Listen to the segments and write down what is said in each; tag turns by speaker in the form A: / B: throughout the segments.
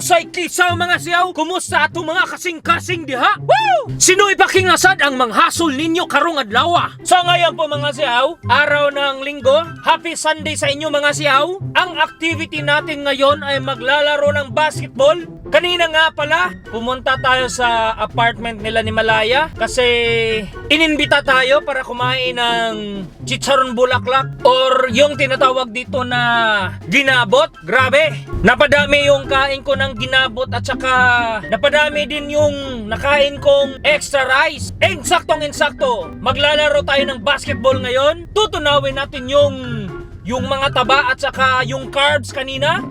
A: Unsay kisaw mga siyaw? Kumusta ato mga kasing-kasing diha? Woo! Sino'y pakingasad ang manghasol ninyo karong adlaw? So ngayon po mga siyaw, araw ng linggo, happy Sunday sa inyo mga siyaw. Ang activity natin ngayon ay maglalaro ng basketball. Kanina nga pala, pumunta tayo sa apartment nila ni Malaya kasi inimbita tayo para kumain ng chicharon bulaklak or yung tinatawag dito na ginabot. Grabe, napadami yung kain ko ng ginabot at saka napadami din yung nakain kong extra rice. Insaktong-insakto, maglalaro tayo ng basketball ngayon. Tutunawin natin yung mga taba at saka yung carbs kanina.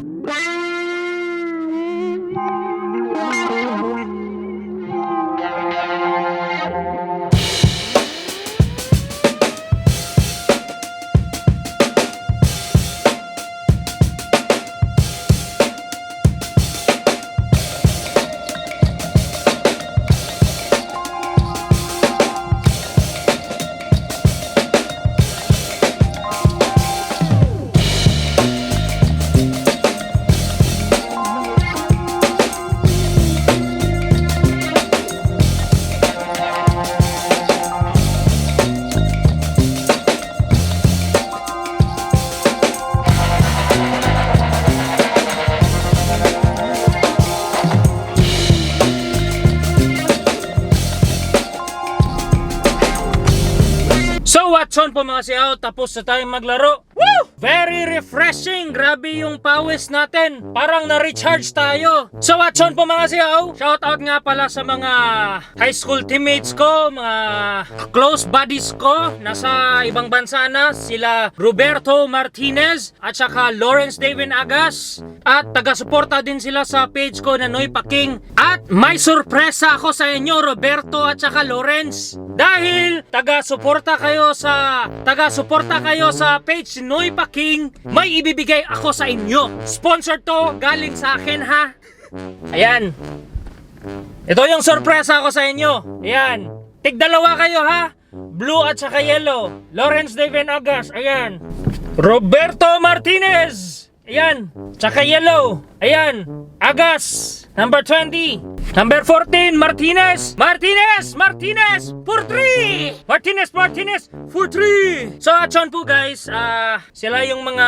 A: So Watson po mga siyaw, tapos na tayong maglaro. Woo! Very refreshing, grabe yung pawis natin. Parang na-recharge tayo. So Watson po mga siyaw, shout out nga pala sa mga high school teammates ko, mga close buddies ko, nasa ibang bansa na, sila Roberto Martinez at saka Lawrence David Agas. At taga-suporta din sila sa page ko na Noy Paking. At may sorpresa ako sa inyo Roberto at saka Lawrence. Dahil taga-suporta kayo sa page Noy Paking, may ibibigay ako sa inyo. Sponsor to, galing sa akin ha. Ayan. Ito yung sorpresa ko sa inyo. Ayan. Tigdalawa kayo ha. Blue at saka yellow. Lawrence David Agas. Ayan. Roberto Martinez. Ayan. Tsaka yellow. Ayan. Agas. Number 20. Number 14, Martinez! Martinez! Martinez! For 3! Martinez for 3! So, atyon po guys, sila yung mga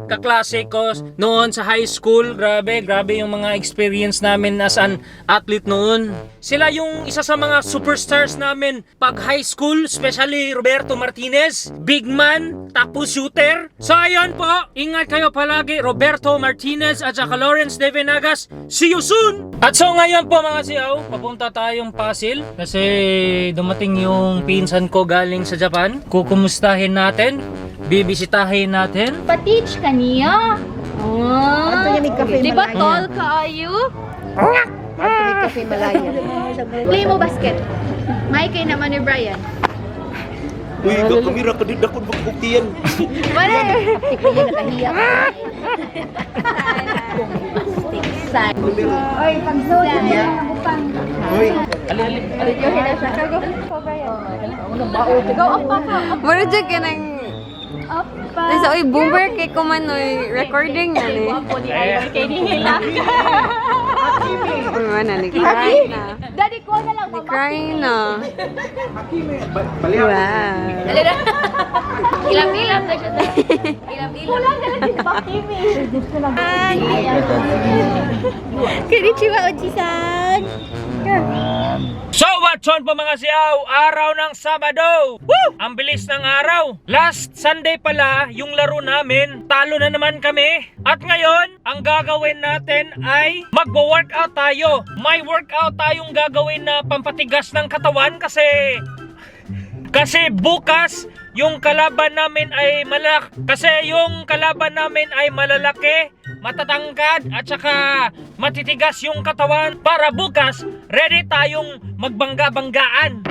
A: kaklase ko noon sa high school. Grabe yung mga experience namin as an athlete noon. Sila yung isa sa mga superstars namin pag high school, especially Roberto Martinez. Big man, tapos shooter. So, ayun po, ingat kayo palagi, Roberto Martinez at saka Lawrence David Agas. See you soon! At so ngayon po mga siyaw, papunta tayong Pasig kasi dumating yung pinsan ko galing sa Japan. Kukumustahin natin, bibisitahin natin.
B: Pa-teach ka niya. Di ba tall ka ayo?
C: Cafe Malaya.
B: Play mo basket. May kay naman ni Brian.
D: Uy, kakamira ka din akong magbuktiyan.
B: Wala.
C: Tikman niya nakahiya.
B: Oy, pag-zoom niya ang upang.
D: Uy,
B: Yung hinasa ka. Go up pa.
E: Mura dyan ka ng...
B: Up pa.
E: Nasa, oy, boomer kay kumanoy, recording na ni.
B: Kay nihila ka.
E: Ano ba na, ni-cry na.
B: Daddy ko na lang.
E: Ni-cry na. Wow.
B: Ilam-ilam na siya. Ilam-ilam. Kulang na lang yung bakimi. Konnichiwa, Oji-san.
A: So Watson po mga siyaw, araw ng Sabado. Woo! Ang bilis ng araw. Last Sunday pala, yung laro namin, talo na naman kami. At ngayon, ang gagawin natin ay magbo-workout tayo. May workout tayong gagawin na pampatigas ng katawan kasi bukas yung kalaban namin ay malalaki, matatangkad at saka matitigas yung katawan para bukas ready tayong magbangga-banggaan.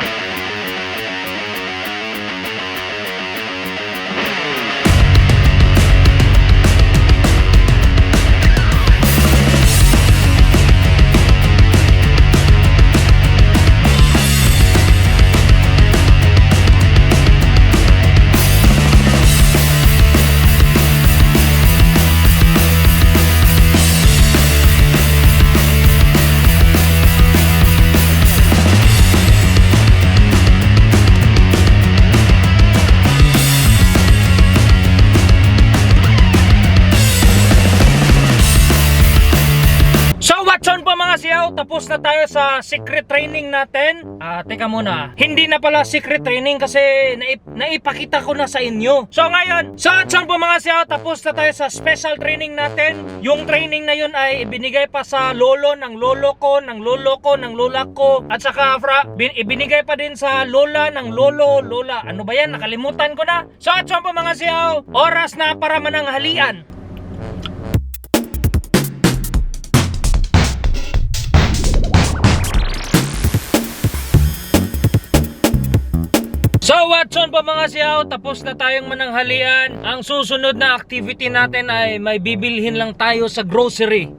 A: mga siyaw, tapos na tayo sa secret training natin. Teka muna. Hindi na pala secret training kasi naipakita ko na sa inyo. So ngayon, sa action po mga siyaw, tapos na tayo sa special training natin. Yung training na yun ay ibinigay pa sa lolo ng lolo ko, ng lolo ko, ng lola ko. At saka ibinigay pa din sa lola ng lola. Ano ba yan? Nakalimutan ko na. So action po mga siyaw, oras na para mananghalian. So Watson po mga siyaw, tapos na tayong mananghalian. Ang susunod na activity natin ay may bibilhin lang tayo sa grocery.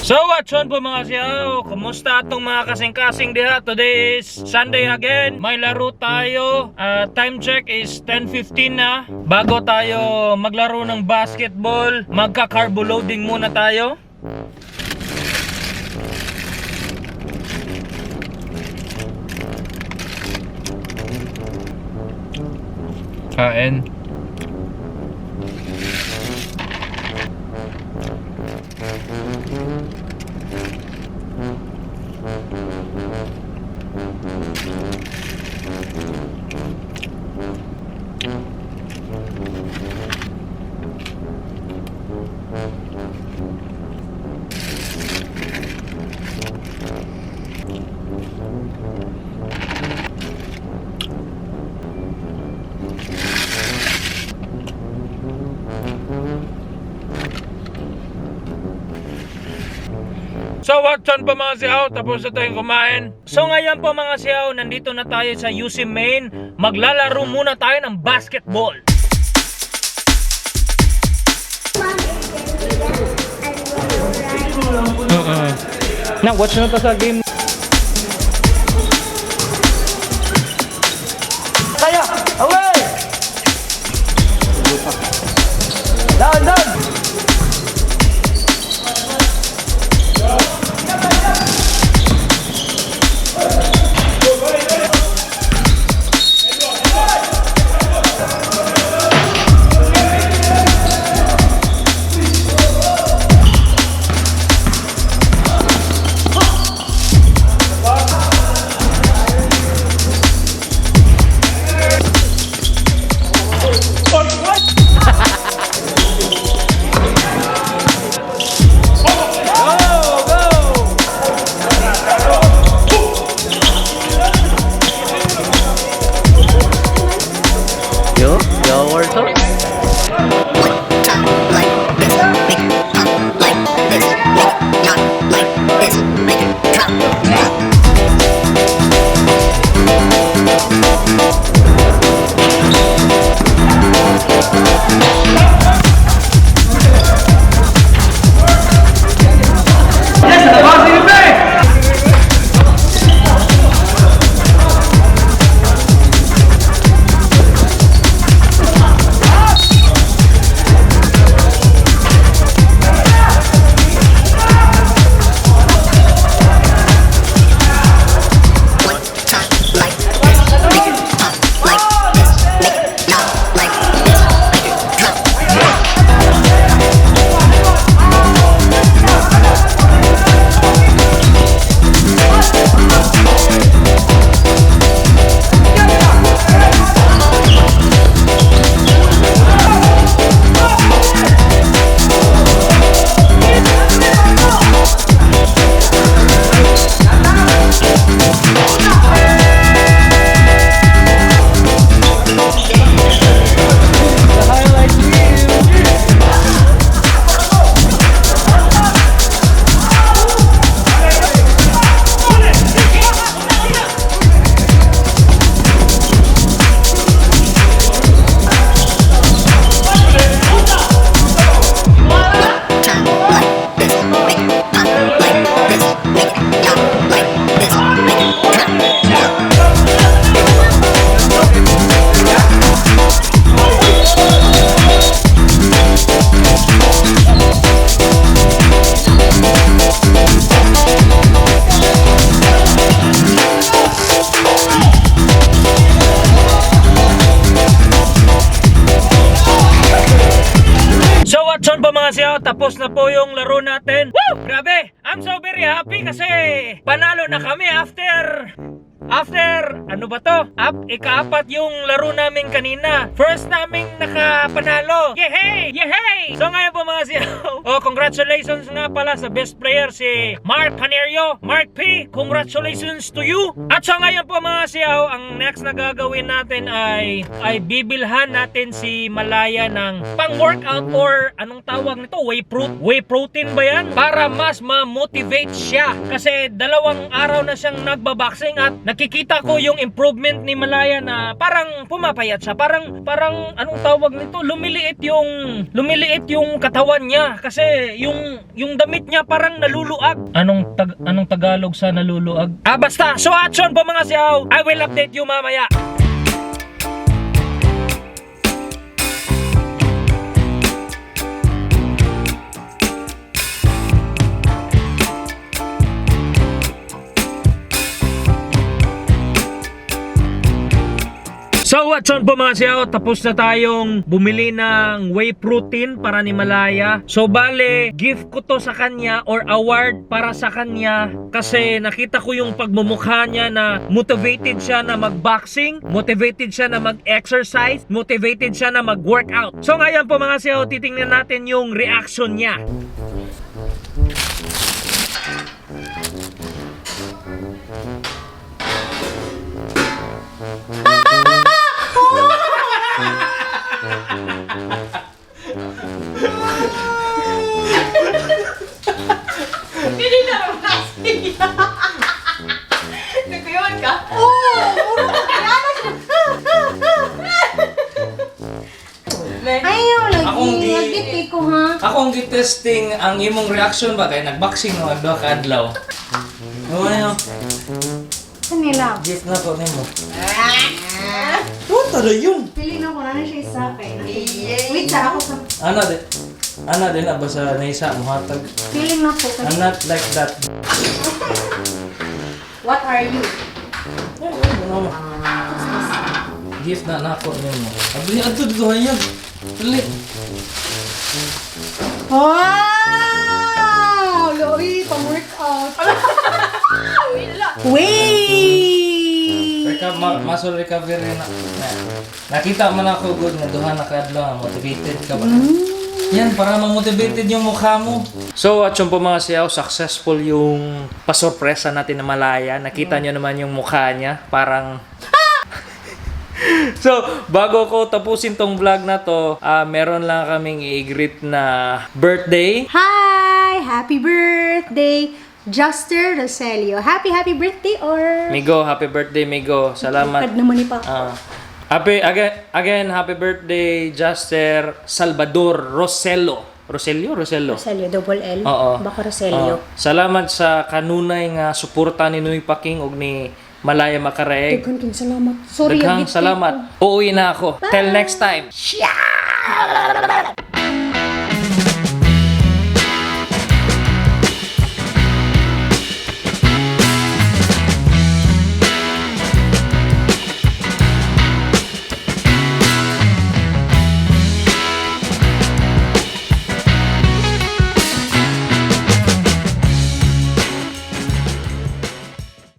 A: So Watson po mga siyaw, kumusta atong mga kasing-kasing diha? Today is Sunday again. May laro tayo. Time check is 10:15 na. Bago tayo maglaro ng basketball, magka-carbo loading muna tayo. Kain. So Watson po mga siyaw, tapos na tayong kumain. So ngayon po mga siyaw, nandito na tayo sa UC Main. Maglalaro muna tayo ng basketball. Watch na to sa game. Kaya! Away! Down! siya, tapos na po yung laro natin. Woo! Grabe! I'm so very happy kasi panalo na kami after ano ba to? Ikaapat yung laro namin kanina. First naming nakapanalo. Yehey! Yehey! So ngayon po mga siyaw. Oh, congratulations nga pala sa best player si Mark Panerio. Mark P, congratulations to you. At so ngayon po mga siyaw, ang next na gagawin natin ay bibilhan natin si Malaya ng pang-workout or anong tawag nito? Whey protein ba yan? Para mas ma-motivate siya. Kasi 2 araw na siyang nagbaboxing at nakikita ko yung improvement ni Malaya na parang pumapayat siya. Parang anong tawag nito? Lumiliit yung katawan niya kasi yung damit niya parang naluluag. Anong Tagalog sa naluluag? Basta. So action po mga siyaw. I will update you mamaya. So what's on po mga siyaw, tapos na tayong bumili ng whey protein para ni Malaya. So bale, gift ko to sa kanya or award para sa kanya kasi nakita ko yung pagmumukha niya na motivated siya na mag-boxing, motivated siya na mag-exercise, motivated siya na mag-workout. So ngayon po mga siyaw, titingnan natin yung reaction niya.
B: Hindi na kasi. Nagkayawan ka?
C: Ayaw lagi.
A: Akong gi-
C: Nagtitay ko ha.
A: Akong gitesting ang imong reaction ba kay nag-boxing no adlaw ka adlaw. Ano
C: Kanila.
A: gift na ko nimo.
D: What na yun?
C: Pili na ko na siya isa kay. Wait sa ako sa.
A: Ana din na ba sa naisa mo hatag?
C: Feeling na po
A: I'm
C: kasi.
A: not like that.
C: What are you?
A: Ano? Gift na nako nimo. Abli adto dito hayag. Dali.
C: Wow! Loy, pang-workout. Wait!
A: Muscle recovery na. Nakita man ako good nga duha na kadlaw motivated ka ba? Yan para ma-motivated yung mukha mo. So at yun po mga siyaw, successful yung pasurpresa natin na Malaya. Nakita nyo naman yung mukha niya, parang So, bago ko tapusin tong vlog na to, meron lang kaming i-greet na birthday.
C: Hi! Happy birthday! Juster Roselio. Happy birthday or...
A: Migo, happy birthday Migo. Salamat.
C: Kad naman ni pa.
A: Again, happy birthday Juster Salvador Rosello. Roselio?
C: Roselio, double L.
A: Oo.
C: Baka Roselio.
A: Salamat sa kanunay nga suporta ni Nuy Paking ug ni Malaya Makaraeg.
C: Daghang king salamat. Sorry,
A: Daghang
C: agit
A: salamat. Uuwi na ako. Till next time.